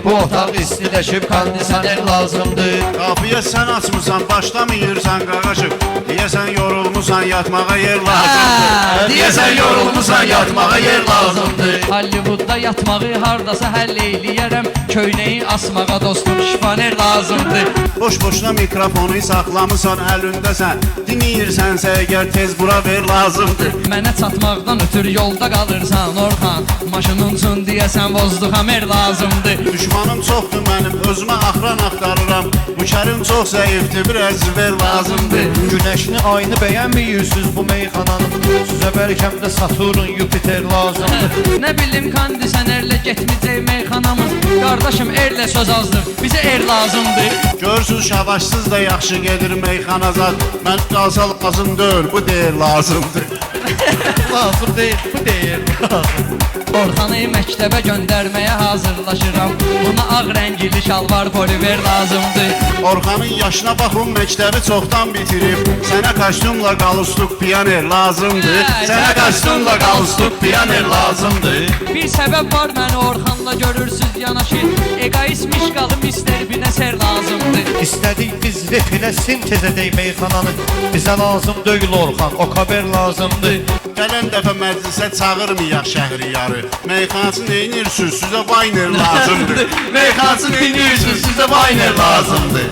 Bu otaq istiləşib kondisioner lazımdır. Qapıya sən açmısan, başlamayırsan qaqaşıq. Deyəsən yorulmusan, yatmağa yer lazımdır. Deyəsən yorulmusan, yatmağa yer lazımdır. Hollywoodda yatmağı hardasa həll eyləyərəm. Köynəyi asmağa dostum şifaner lazımdır. Boş-boşuna mikrofonu saxlamısan əlindəsən. Dinləyirsənsə əgər tez bura ver lazımdır. Mənə çatmaqdan ötür yolda qalırsan Orxan. Maşının üçün deyəsən vozduxamer lazımdır. Düşmanım çoxdur mənim, özümə axran axtarıram. Bu kərim çox zəifdir, bir əzver lazımdır. Günəşini, ayını bəyənməyirsiniz bu meyxananın. Sizə bəlkəm də Saturn, Jupiter lazımdır. Nə bilim kondisionerlə getməyəcək meyxanamız. Qardaşım erlə söz azdır, bizə er lazımdır. Görsüz şavaşsız da yaxşı gedir meyxana zat. Mən qalsa lazım deyil, bu deyil lazımdır. Lazım deyil, bu deyil. Orxanı məktəbə göndərməyə hazırlaşıram. Buna ağ rəngli şalvar poliver lazımdır. Orxanın yaşına baxın, məktəbi çoxdan bitirib. Sənə kostyumla qalustuk piyaner lazımdır. Sənə kostyumla qalustuk piyaner lazımdır. Bir səbəb var məni Orxanla görürsüz yanaşı. Egoistmiş qalım istər binə ser lazımdır. İstədik biz repinə sintez edək meyxananı. Bizə lazım deyil Orxan, o kaber lazımdır. Gələn dəfə məclisə çağırmayaq şəhriyarı. Meyxanası neynirsiniz, sizə vayner lazımdır. Meyxanası neynirsiniz, sizə vayner lazımdır.